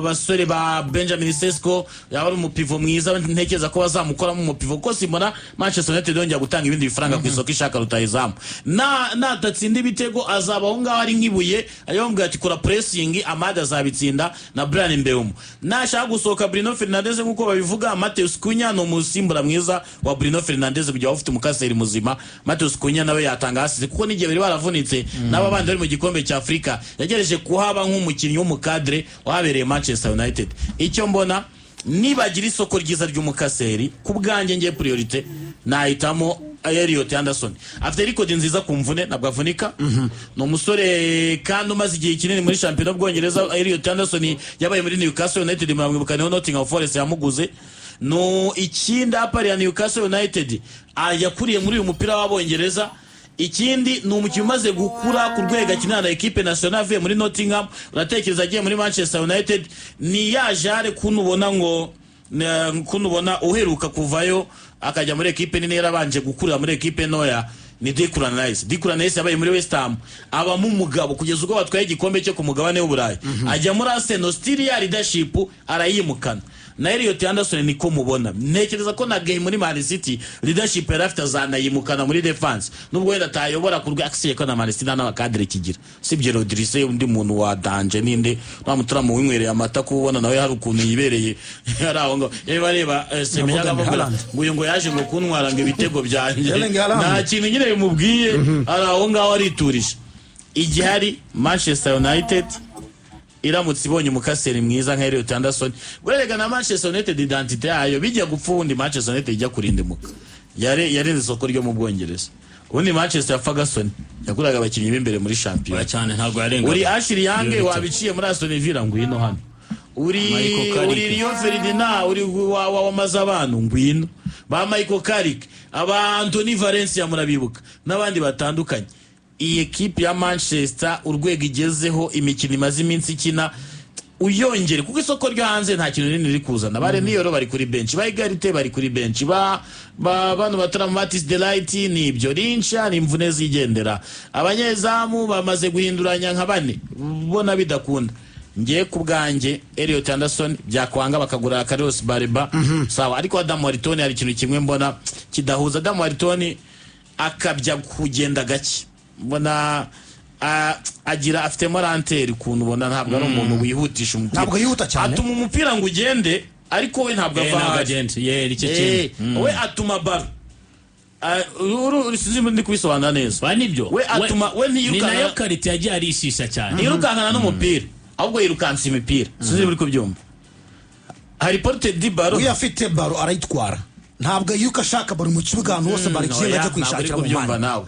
basore ba Benjamin Sesko yaba ari umupivo mwiza ntekeza ko bazamukoramo umupivo ko simbona Manchester United yongera gutanga ibindi bifaranga ku isoko ishaka rutayizamu natatsinda ibitego azabaho ngaho ari nkibuye ayombwa ati kora pressing Amada azabitsinda na Brian Mbeumo nashaka gusohoka Bruno Fernandes nkuko babivuga Matheus Cunha no musimbura mwiza wa Bruno Fernandes kujya ufite umukaseri muzima Matheus Cunha nawe yatanga hasize kuko n'igihe bari baravunitse n'ababandi bari mu gikombe cya Afrika yagereje kuhaba nk'umukinnyi w'umukadre wabereye Manchester United. Icyo mbona nibagira isoko ryiza ry'umukaseri kubwanjye ngiye priorite nahitamo Elliot Anderson. Afite record nziza kumvune nabwo avunika. No musore kandi umaze igihe kinini muri champion y'Ubwongereza. Elliot Anderson yabaye muri Newcastle United mwamwibukane Nottingham Forest yamuguze. No ikindi apari ya Newcastle United yakuriye muri uyu mupira w'Abongereza. Ikindi ni umukinnyi umaze gukura ku rwego akinana na equipe nationale muri Nottingham uratekereza agiye muri Manchester United ni yajare kunubona ngo kunubona uheruka kuvayo akajya muri equipe nini yarabanje gukurira muri equipe noya ni Declan Rice yabaye muri West Ham aba mu mugabo kugeza ubwo batwaye igikombe cyo ku mugabane w'Uburayi ajya muri Arsenal still ya leadership arayimukana na Elliot Anderson niko mubona ntekereza ko na game muri Man City leadership yarafite azanayimukana muri defense nubwo wenda tayobora ku rw'aksiye ko na Man City n'abakadre kigira sibye Rodrigue undi muntu wa danger ninde bamutura mu wimwereye amata kubona nawe hari ukuntu yibereye yaraho ngo reba semenya gavuga ngo yaje ngo kuntwara ngo ibitego byanje nta kintu nyine bimubwiye araho ngaho ariturije igihari Manchester United iramutse ibonye umukaseri mwiza nka Elliot Anderson werega na Manchester United identity yayo bijya gupfundi Manchester United ijya kurindimuka yarenze isoko ryo mu Bwongereza ubundi Manchester Ferguson yakuraga abakinnyi b'imbere muri champion cyane ntabwo yarenga uri Ashley Young wabiciye muri Aston Villa ngwino hano uri Rio Ferdinand uri wa mazabanu ngwino ba Michael Carrick aba Anthony Valencia murabibuka n'abandi batandukanye iyi equipe ya Manchester urwego igezeho imikino imaze iminsi ikina uyongere kuko isoko ryo hanze nta kintu nini rikuzana bare niyoro bari kuri bench ba Egarite bari kuri bench bano batara Matis Delight nibyo rincha nimvune zigendera abanyezamu bamaze guhinduranya nka bane bona bidakunda ngiye kubwanjye Elliot Anderson byakwanga bakagura Carlos Baleba sawa ariko Adam Wharton hari ikintu kimwe mbona kidahuza Adam Wharton akabya kugenda gake mbona agira afite moranteri kuntu ubona ntabwo ari umuntu wihutisha umupira ntabwo yihuta cyane atuma umupira ngo ugende ariko we ntabwo agent we atuma baro urisize ndi kubisobanura neza banibyo we atuma we ntiyirukana ni nayo karite yagiye arishisha cyane yirukankana n'umupira ahubwo yirukansa imipira sinzi muri kubyumva hari porte di baro we afite baro arayitwara ntabwo yuko ashaka baro mu kibuga ahantu hose bari kiyenga cyo kwishakira mu mwanya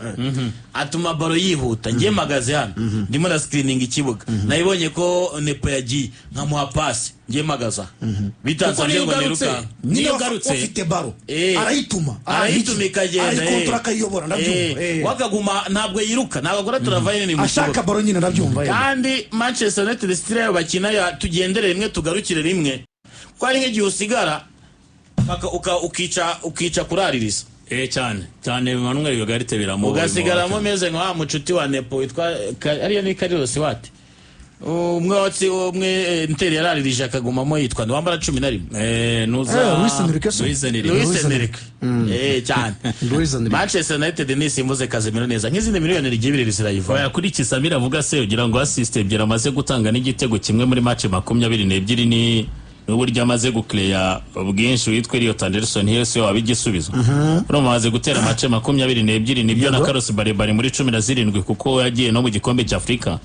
atuma baro yihuta ngiye magaze hano ndimo na screening ikibuga nayibonye ko Nepo yagiye nkamuha pass ngiye magaza bitansabye ngo niruka niyo garutse afite baro arayituma ikagenda kontra kayobora ndabyumva wakaguma ntabwo yiruka ntabwo akora turavaye ni ashaka baro nyine ndabyumva kandi Manchester United style bakina ya tugendere rimwe tugarukire rimwe ko ari nk'igihe usigara ukica kuraririza cyane Emmanuel Egarite biramuwe ugasigaramo meze nka mucuti wa Nepo witwa ariyo ni Carlos wate umwe Inter yararirije akagumamo yitwa wambara 11 nuza Luis Enrique cyane Manchester United ni simbuze Casemiro neza nk'izindi miliyoni rigibirira zirayiva oya kuri Kisamira avuga se ugira ngo assist ebyira amaze gutanga n'igitego kimwe muri match 22 ni n'uburyo amaze guclear ubwinshi witwa Elliot Anderson hese wabigisubizo uramaze gutera match 22 nibyo na Carlos Baleba muri 17 kuko yagiye no mu gikombe cya Afrika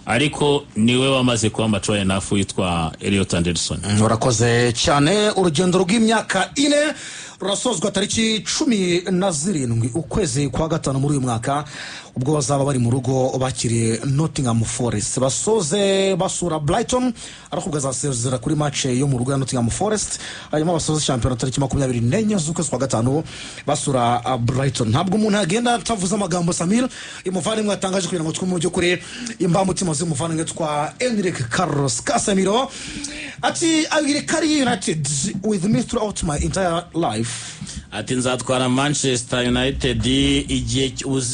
ariko niwe wamaze kuba mature nafu yitwa Elliot Anderson urakoze cyane urugendo rw'imyaka 4 rurasozwa tariki 17 ukwezi kwa gatanu muri uyu mwaka ubwo bazaba bari mu rugo bakiriye Nottingham Forest basoze basura Brighton ariko gazasezera kuri match yo mu rugo ya Nottingham Forest hanyuma basoze championnat tariki 24 z'ukwezi kwa gatanu basura Brighton ntabwo umuntu agenda atavuza amagambo Samir imuvane mwatangaje kugira ngo twumujye kuri imbamutima z'umuvane twa Enrique Carlos Casemiro ati I will carry United with me throughout my entire life ati nzatwara Manchester United igihe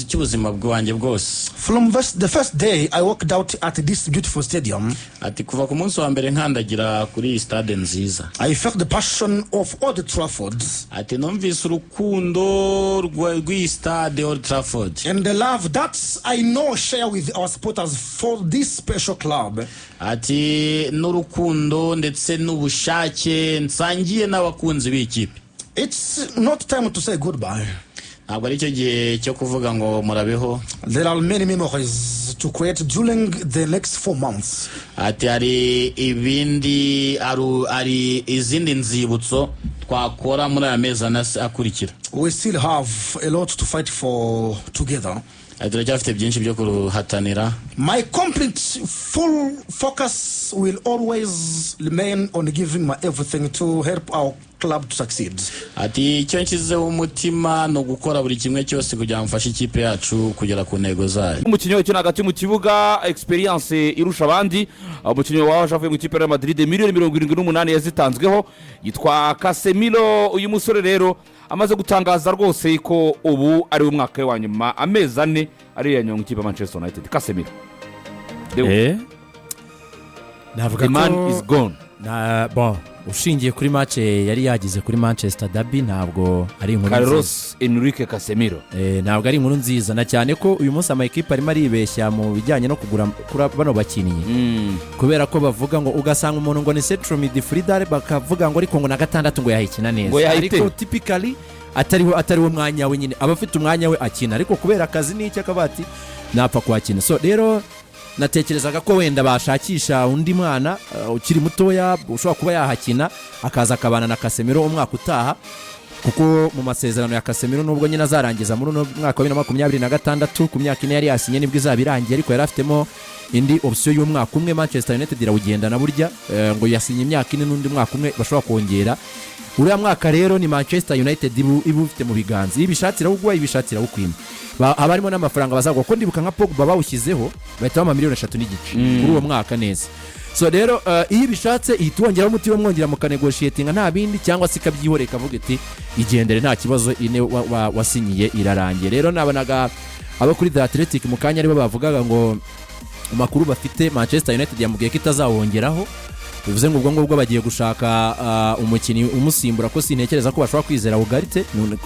cy'ubuzima bwanjye bwose. From the first day I walked out at this beautiful stadium, ati kuva ku munsi wa mbere nkandagira kuri iyi stade nziza, I felt the passion of Old Trafford ati numvise urukundo rw'iyi stade Old Trafford, and the love that I know share with our supporters for this special club. ati n'urukundo ndetse n'ubushake nsangiye n'abakunzi b'ikipe. It's not time to say goodbye. ntabwo ari cyo gihe cyo kuvuga ngo murabeho. There are many memories to create during the next 4 months. ati hari ibindi ari izindi nzibutso twakora muri aya mezi akurikira. We still have a lot to fight for together. turacyafite byinshi byo kuruhatanira. My complete full focus will always remain on giving my everything to help our club to succeed. ati icyo nshyizeho umutima no gukora buri kimwe cyose kugira ngo mfashe ikipe yacu kugera ku ntego zayo. umukinnyi w'ikina hagati mu kibuga experience irusha abandi, umukinnyi waje avuye mu ikipe ya Madrid miliyoni 78 yazitanzweho yitwa Casemiro. uyu musore rero amaze gutangaza rwose ko ubu ari umwaka wa nyuma amezi 4 ari ya nyonga ikipe ya Manchester United. Casemiro navuga the man is gone. bon ushingiye kuri match yari yagize kuri Manchester Derby ntabwo ari inkuru Carlos Enrique Casemiro ntabwo ari inkuru nziza, na cyane ko uyu munsi amakipe arimo aribeshya mu bijyanye no kugura bano bakinnyi kubera ko bavuga ngo ugasanga umuntu ngo ni central midfielder bakavuga ngo ariko ngo na gatandatu ngo yahikina neza, ariko typically atariwo mwanya we nyine abafite umwanya we akina, ariko kubera akazi n'icyo akabati napfa kwakina. So rero natekerezaga ko wenda bashakisha undi mwana ukiri mutoya ushobora kuba yahakina akaza akabana na Casemiro umwaka utaha, kuko mu masezerano ya Casemiro nubwo nyine azarangiza muri mwaka wa 2026 ku myaka ine yari yasinye nibwo izabirangiye, ariko yari afitemo indi option y'umwaka umwe Manchester United irawugendana burya ngo yasinye imyaka ine n'undi mwaka umwe bashobora kongera. uriya mwaka rero ni Manchester United ibu ufite mu biganza, ibishatira ugwa ibishatira ukwima abarimo n'amafaranga bazagwa ko ndibuka nka Pogba bawushyizeho bahita bama miliyoni 3 n'igice kuri uwo mwaka neza. So rero iyo bishatse ihitwongera umuti wo mwongera mu negotiating nta bindi cyangwa se kabyihoreka kavuga ati igendere nta kibazo ine wasinyiye irarangiye. Rero nabonaga abo kuri The Athletic mu kanya aribo bavugaga ngo amakuru bafite Manchester United yamubwiye ko itazawongeraho, bivuze ngo ubwo ngubwo bagiye gushaka umukinnyi umusimbura, ko sintekereza ko bashobora kwizera Ugarte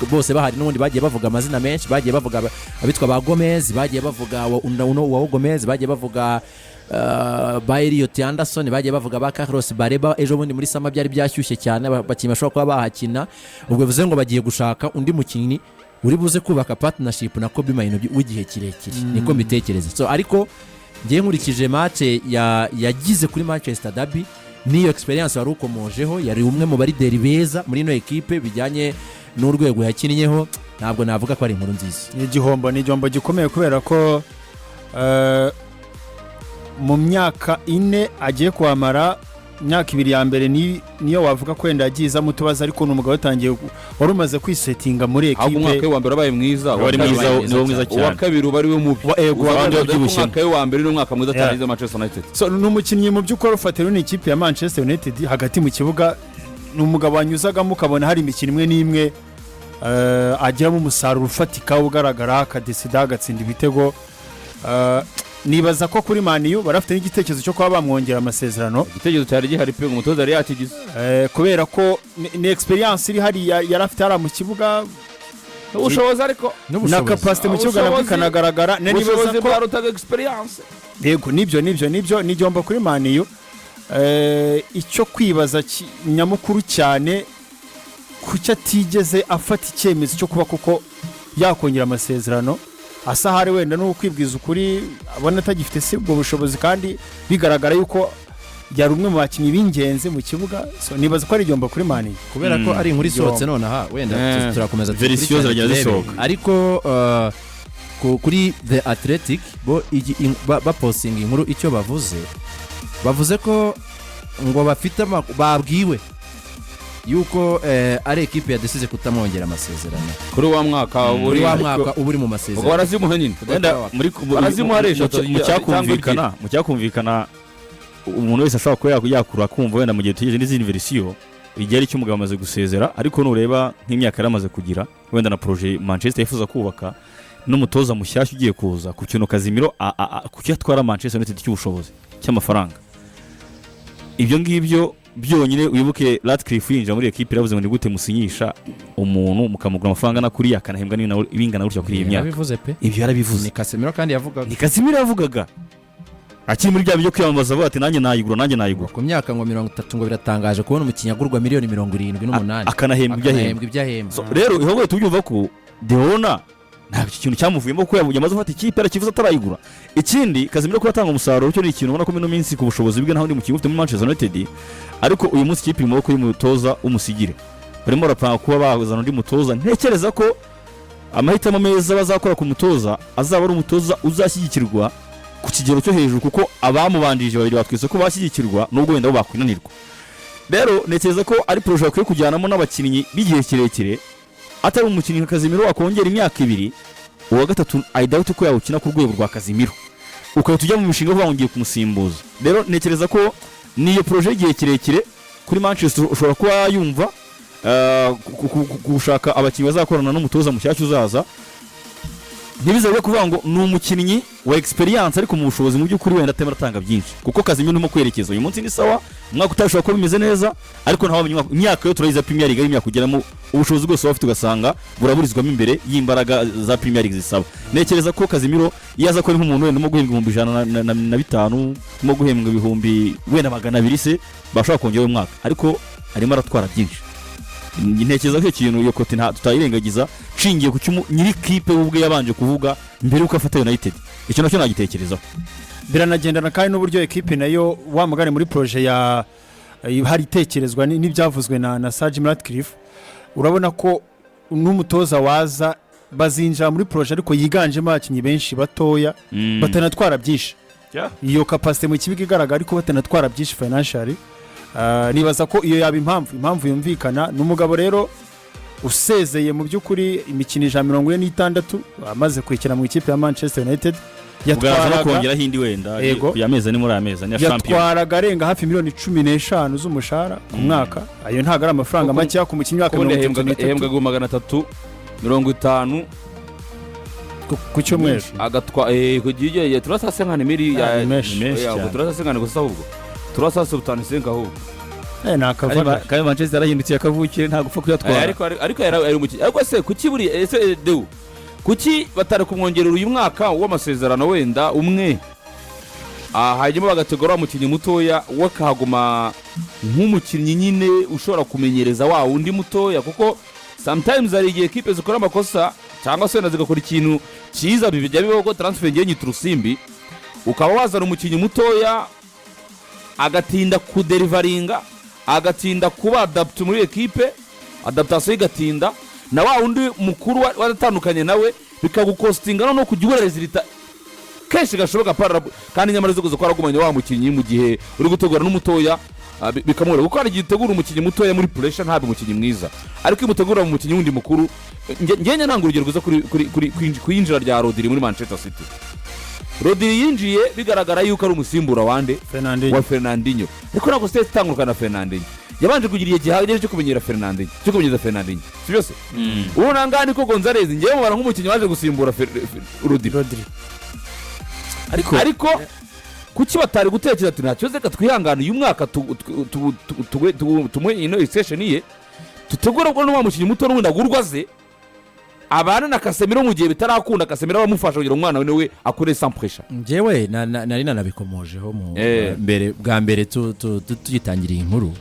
bose bahari n'ubundi bagiye bavuga amazina menshi, bagiye bavuga abitwa ba Gomez, bagiye bavuga wa Gomez, bagiye bavuga ba Elliot Anderson, bagiye bavuga ba Carlos Bareba. Ejo bundi muri sama byari byashyushye cyane bakima bashobora kuba bahakina, ubwo bivuze ngo bagiye gushaka undi mukinnyi uri buze kubaka partnership na Kobe Mainoo w'igihe kirekire, niko mbitekereza. So ariko ngiye nkurikije match yagize kuri Manchester Derby niyo experience wari ukomojeho, yari umwe mu barideri beza muri no equipe bijyanye n'urwego yakinnyeho, ntabwo navuga ko ari inkuru nziza. Ni igihombo gikomeye kubera ko mu myaka 4 agiye kwamara imyaka 2 ya mbere niyo wavuga ko wenda agiza mutubaza, ariko n'umugabo watangiye wari umaze kwisetinga muri equipe. ahubwo umwaka wa mbere wabaye mwiza, wari mwiza cyane. uwa kabiri bari we mubi, umwaka wa mbere n'umwaka mwiza cyane za Manchester United. So n'umukinnyi mu by'ukuri ufatira ni ikipe ya Manchester United hagati mu kibuga, n'umugabo wanyuzagamo ukabona hari imikino imwe n'imwe agiramo umusaruro ufatika ugaragara, akadesida agatsinda ibitego. Nibaza ko kuri Man U barafite n'igitekerezo cyo kuba bamwongera amasezerano. Igitekerezo cyari gihari pe umutoza yari yakigize kubera ko ni experience iri hari yarafite ara mu kibuga, ubushobozi ariko na capacity mu kibuga nabwo kanagaragara. Nibaza ko arutaga experience. Yego nibyo ni igihombo kuri Man U. Icyo kwibaza nyamukuru cyane kucyo atigeze afata icyemezo cyo kuba kuko yakongera amasezerano. Asahari wenda no kwibwiza ukuri abona atagifite se ubwo bushobozi, kandi bigaragara yuko yari umwe mu bakinnyi b'ingenzi mu kibuga. So nibaza ko ari igihombo kuri Man U kubera ko ari inkuru isohotse nonaha, wenda turakomeza verisiyo zirajya zisohoka, ariko kuri The Athletic bo bapostinga inkuru icyo bavuze ko ngo bafite babwiwe yuko ari equipe yadesize kutamwongera amasezerano kuri wa mwaka uri mu masezerano. Barazimuha nyine wenda muri barazimuharesha mu cyakumvikana umuntu wese ashobora kuba yakura kumva wenda mu gihe tugeze n'izindi verisiyo igihe ari cy'umugabo amaze gusezera ariko nureba nk'imyaka yari amaze kugira wenda na projet Manchester yifuza kubaka n'umutoza mushyashya ugiye kuza ku kintu Casemiro ku cyo atwara Manchester United cy'ubushobozi cy'amafaranga ibyo ngibyo byonyine wibuke Ratcliffe yinjira muri equipe yavuze ngo ni gute musinyisha umuntu mukamugura amafaranga na kuri akanahembwa n'ibingana gutya kuri iyi myaka yabivuze pe ibyo yarabivuze ni Casemiro kandi yavugaga ni Casemiro yavugaga akiri muri bya byo kwiyamamaza avuga ati nanjye nayigura ku myaka ngo 30 ngo biratangaje kubona umukinnyi agurwa miliyoni 78 akanahembwa ibyo ahembwa rero ihobwe tubyumva ko Deona ntabwo iki kintu cyamuvuyemo ko yamaze gufata ikipe arakivuza atarayigura ikindi Casemiro ko atanga umusaruro cyo ni ikintu ubona ko mino minsi ku bushobozi bwe naho ndi mu kigo ufite muri Manchester United ariko uyu munsi ikipe irimo ko y'umutoza umusigire barimo barapanga kuba bazana undi mutoza ntekereza ko amahitamo meza bazakora ku mutoza azaba ari umutoza uzashyigikirwa ku kigero cyo hejuru kuko abamubanjije babiri batwise ko bashyigikirwa nubwo wenda bo bakwinanirwa rero ntekereza ko ari projet bakwiye kujyanamo n'abakinnyi b'igihe kirekire atari umukinnyi nka Casemiro wakongera imyaka 2 uwa gatatu I doubt ko yawukina ku rwego rwa Casemiro ukaba tujya mu mishinga vuba ngiye kumusimbuza rero ntekereza ko niyo projet igihe kirekire kuri Manchester ushobora kuba yumva gushaka abakinnyi bazakorana n'umutoza mushyashya uzaza ntibizabwe kuvuga ngo ni umukinnyi wa experience ariko mu bushobozi mu by'ukuri wenda atemera atanga byinshi kuko Casemiro ndimo kwerekeza uyu munsi ni sawa umwaka utashobora kuba bimeze neza ariko ntaho imyaka yo turayiza Premier League imyaka kugeramo ubushobozi bwose bafite ugasanga buraburizwamo imbere y'imbaraga za Premier League zisaba nekereza ko Casemiro yaza ko ari nk'umuntu wenda mo guhembwa 105 mo guhembwa ibihumbi wenda 200 se bashobora kongera uyu mwaka ariko arimo aratwara byinshi ntekereza ko ikintu yo kote tutayirengagiza nshingiye ku cyumu nyiri kipe ubwe yabanje kuvuga mbere uko afata United icyo nacyo nagitekerezaho biranagendana kandi n'uburyo equipe nayo wamugane muri projet ya hari tekerezwa n'ibyavuzwe na Sir Jim Ratcliffe urabona ko n'umutoza waza bazinjira muri projet ariko yiganjemo abakinnyi benshi batoya batanatwara byinshi iyo capacity mu kibiga igaragara ariko batanatwara byinshi financially nibaza ko iyo yaba impamvu yumvikana n'umugabo rero usezeye mu by'ukuri imikino 146 amaze kwikina mu ikipe ya Manchester United yatwaraga kongera hindi wenda kuyameza ni muri ameza ni champion yatwaraga arenga hafi miliyoni 15 z'umushahara ku mwaka ayo ntago ari amafaranga make ku mukinnyi waka 350 ku cyumweru agatwa kugiye turasase nkane miri ya turasase nkane gusa ahubwo turasase butanisenge ahubwo nakavana kandi Manchester yarahindutse yakavukire nta gupfa kuyatwara ariko yari umukinnyi ariko se kuki buri ese Deu kuki batari kumwongerera uyu mwaka w'amasezerano wenda umwe hanyuma bagategura umukinnyi mutoya wakaguma nk'umukinnyi nyine ushobora kumenyereza wa undi mutoya kuko sometimes ari igihe equipe zikora amakosa cyangwa se zigakora ikintu cyiza bijya bibaho ko transfer ngiye nyiturusimbi ukaba wazana umukinnyi mutoya agatinda kuderivaringa agatinda kuba adapt muri equipe adaptation igatinda na wa undi mukuru waratandukanye nawe bikagukostinga no kujya resulta kenshi gashoboka para kandi nyamara zo kuzo kwaragumanya wa mukinnyi mu gihe uri gutegura n'umutoya bikamura kuko ari gitegura umukinnyi mutoya muri pressure ntabwo umukinnyi mwiza ariko imutegura mu mukinnyi wundi mukuru ngenya ntango urugero guza kuri kwinjira rya Rodri muri Manchester City Rodri yinjiye bigaragara yuko ari umusimbura wande wa Fernandinho ariko nako state tangurukana Fernandinho yabanje kugira igihe gihagije cyo kumenyera Fernandinho si byose ubona ngani ko Gonzalez ngiye mubara nk'umukinnyi waje gusimbura Rodri ariko kuki batari gutekereza ati ntacyo zeka twihangana uyu mwaka tumwe ino exception ye tutegura ko n'uwa mukinnyi muto n'undi agurwaze abana na Casemiro mu gihe bitarakunda Casemiro bamufasha kugira umwana we akure sans pressure njewe nari nanabikomojeho mu mbere tugitangiriye inkuru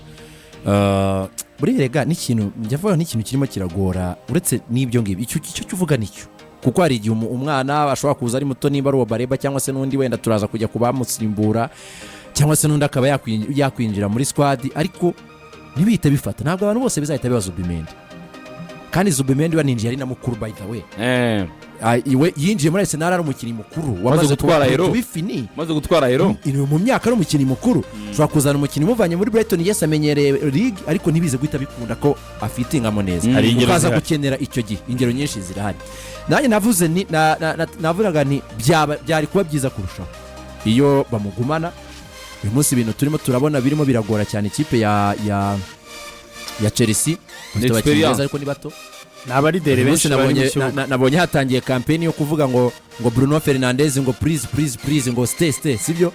buri rega n'ikintu njyavuga n'ikintu kirimo kiragora uretse n'ibyo ngibyo icyo cyuvuga nicyo kuko hari igihe umwana ashobora kuza ari muto nimba ari uwa Bareba cyangwa se n'undi wenda turaza kujya kubamusimbura cyangwa se n'undi akaba yakwinjira muri squad ariko ntibihite bifata ntabwo abantu bose bizahita bibaza Zubimendi kandi Zubimendi waninjiye ari na mukuru by the way iwe yinjiye muri Arsenal ari umukinnyi mukuru wamaze gutwara hero bifini maze gutwara hero mu myaka ari umukinnyi mukuru ushobora kuzana umukinnyi muvanye muri Brighton yes amenyereye league ariko ntibize guhita bikunda ko afitingamo neza ukaza gukenera icyo gihe ingero nyinshi zirahari nanjye navuze navuga ni byari kuba byiza kurushaho iyo bamugumana uyu munsi ibintu turimo turabona birimo biragora cyane ikipe ya Chelsea bafite abakinnyi beza ariko ni bato ni abarideri benshi bari mu kibuga. nabonye hatangiye kampeni yo kuvuga ngo Bruno Fernandes ngo please ngo stay sibyo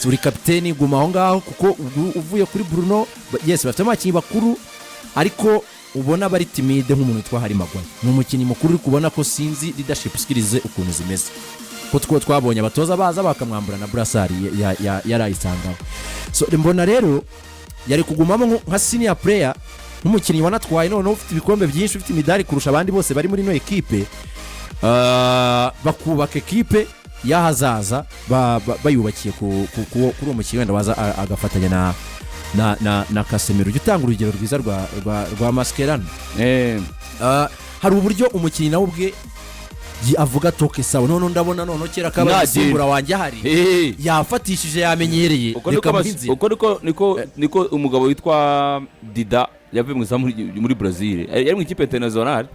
uri kapiteni guma aho ngaho kuko uvuye kuri Bruno yes bafite abakinnyi bakuru ariko ubona bari timide nk'umuntu witwa Harry Maguire ni umukinnyi mukuru uri kubona ko sinzi leadership skills ukuntu zimeze ko twabonye abatoza baza bakamwambura na brassard yarayisangaho so mbona rero yari kugumamo nka senior player nk'umukinnyi wanatwaye noneho ufite ibikombe byinshi ufite imidari kurusha abandi bose bari muri no equipe bakubaka equipe y'ahazaza bayubakiye kuri uwo mukinnyi wenda waza agafatanya na Casemiro utanga urugero rwiza rwa Mascherano hari uburyo umukinnyi nawe ubwe avuga toke sawa none ndabona none kera kabasimbura wanjye hari yafatishije yamenyereye niko umugabo witwa Dida yavuye mu izamu muri Brazil yari mu ikipe international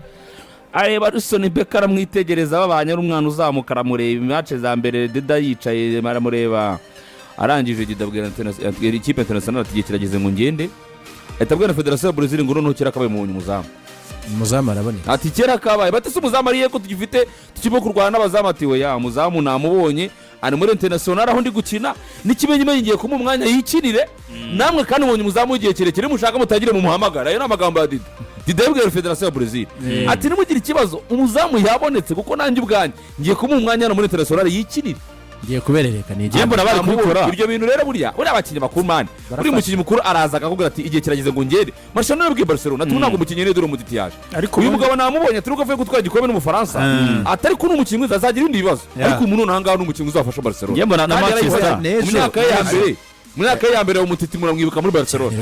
areba Alisson Becker amwitegereza babanye ari umwana uzamuka aramureba match za mbere Dida yicaye aramureba arangije Dida bwira ikipe international ati kirageze ngo ngende atabwira na Federation ya Brazil ngo none kera kabaye mu muzamu arabone ati kera kabaye batese umuzamu ariye ko tugifite tukimo kurwana n'abazamu atiwe ya muzamu namubonye ari muri international aho ndi gukina n'ikimenyimenyi ngiye kuma umwanya yikinire namwe kandi ubonye umuzamu igihe kirekire mushaka mutagire mu muhamagara ayo n'amagambo ya Dida yabwira Federation ya Brazil ati nimugira ikibazo umuzamu yabonetse kuko nanjye ubwanjye ngiye kuma umwanya muri international yikinire ngiye kuberereka ni igihe mbona bari kubikora ibyo bintu rero buriya abakinnyi bakuru mani buri mukinnyi mukuru araza akakubwira ati igihe kirageze ngo ngende Marcelo yabwiye Barcelona ati ntabwo umukinnyi ne dore umuditi yaje uyu mugabo namubonye aturuka avuye gutwara igikombe n'umufaransa atari ko n'umukinnyi mwiza azagira ibindi bibazo ariko umuntu nanga n'umukinnyi uzafasha Barcelona ngiye mbona na Manchester mu myaka ya mbere umutiti muramwibuka muri Barcelona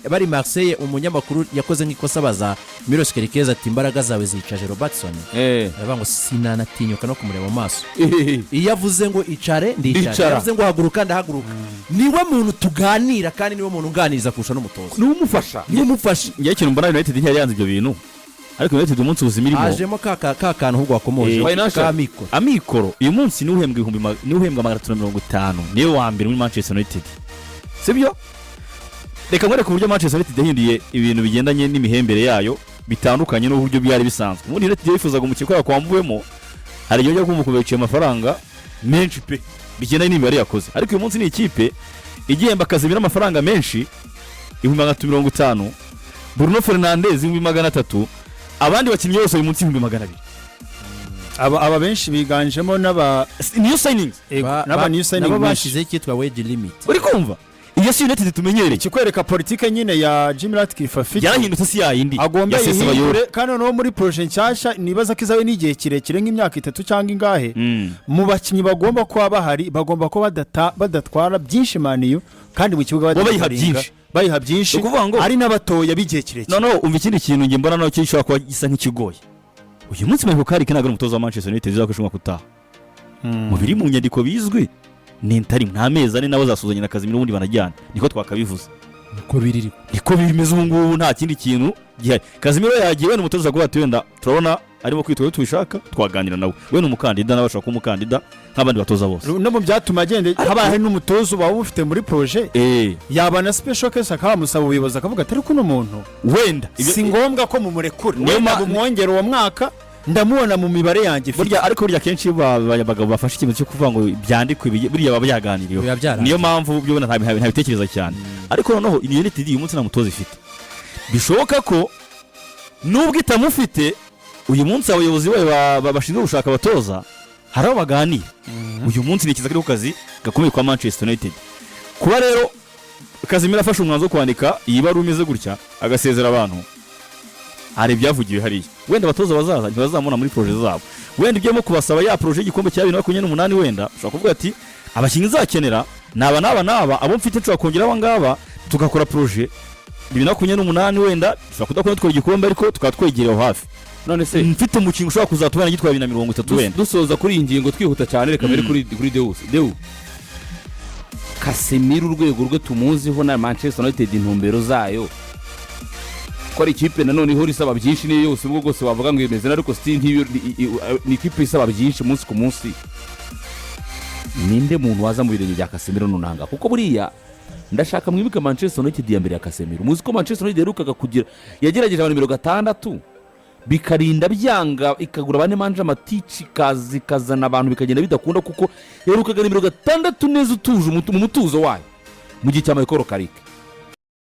bari Marseille umunyamakuru yakoze nk'ikosa baza Milos Kerkez ati imbaraga zawe zicaje Robertson aravuga ngo sinanatinyuka no kumureba mu maso iyo avuze ngo icare ndicara yavuze ngo haguruka ndahaguruka niwe muntu tuganira kandi niwe muntu unganiriza kurusha n'umutoza niwe umufasha ngiye ikintu mbona United ntiyanze ibyo bintu ariko United umunsi ubuzima irimo ajemo kantu ahubwo wakomoje amikoro uyu munsi niwe uhembwa 350 niwe wa mbere muri Manchester United sibyo reka mwereke uburyo Manchester United yahinduye ibintu bigendanye n'imihembere yayo bitandukanye n'uburyo byari bisanzwe ubundi United yifuzaga umukino kwa kwambuwemo hari igihe cyo kumukubeciye amafaranga menshi pe bigendanye n'imibare yakoze ariko uyu munsi ni ikipe igihemba Casemiro amafaranga menshi 150 Bruno Fernandes 300 abandi bakinnyi bose uyu munsi 200 aba benshi biganjemo new signings n'aba new signings nabo bashize cyitwa wage limit uri kumva iyo si United tumenyereye kikwereka politike nyine ya Jim Ratcliffe afite yarahindutse si yayindi agomba yihindure kandi no muri projet nshyashya nibaza ko izawe n'igihe kirekire nk'imyaka 3 cyangwa ingahe mu bakinnyi bagomba kuba bahari bagomba ko badatwara byinshi maniyo kandi mu kibuga bayiha byinshi ari n'abatoya bigiye kirekire no umva ikindi kintu nge mbona no cyishobora kuba gisa nk'ikigoye uyu munsi Michael Carrick ntabwo umutoza wa Manchester United uzakwishimwa kutaha mu biri mu nyandiko bizwi ni ntari nta mezi ane nabo zasuzanye na Casemiro ubundi banajyana niko twakabivuze niko bimeze ubu ngubu nta kindi kintu gihari Casemiro yagiye we n'umutoza kuba twenda turabona arimo kwitwa tubishaka twaganira nawe we n'umukandida n'abashaka kuba umukandida nk'abandi batoza bose no mu byatuma agende habaye n'umutoza uba ufite muri projet yaba na special case akamusaba ubuyobozi akavuga atari kuno muntu wenda si ngombwa ko mumurekura wenda bumwongera uwo mwaka ndamubona mu mibare yanjye burya ariko burya kenshi abagabo bafashe ikintu cyo kuvuga ngo byandikwe burya baba byaganiriyeho niyo mpamvu byo nta bitekereza cyane ariko noneho United uyu munsi nta mutoza ifite bishoboka ko nubwo itamufite uyu munsi abayobozi bashinzwe gushaka abatoza hari abo baganira uyu munsi ni ikiza kiri ku kazi gakomeye kwa Manchester United kuba rero Casemiro afashe umwanzuro wo kwandika iyi baruwa imeze gutya agasezera abantu hari ibyavugiwe hariya wenda abatoza bazaza ntibazamubona muri projet zabo wenda ibyemo kubasaba ya projet y'igikombe cya 2028 wenda ushobora kuvuga ati abakinnyi nzakenera naba abo mfite nshobora kongera abangaba tugakora projet 2028 wenda ushobora kudakora twari igikombe ariko tukatwegereye hafi none se mfite umukingo ushobora kuzatubana gitwara 2030 wenda dusoza kuri iyi ngingo twihuta cyane reka mbere kuri Deu Casemiro urwego rwe tumuziho na Manchester United intumbero zayo ko ari ikipe nanone ihora isaba byinshi niyo yose ubwo bwose wavuga ngo yemeze ariko ni ikipe isaba byinshi umunsi ku munsi ninde muntu waza mu birenge bya Casemiro nunanga kuko buriya ndashaka mwibuke Manchester United ya mbere ya Casemiro. Muzi ko Manchester United yaherukaga kugira yagerageje abantu 6 bikarinda byanga ikagura bane manje amatici kazana abantu bikagenda bidakunda kuko yaherukaga 6 neza utuje mu mutuzo wayo mu gihe cya Michael Carrick.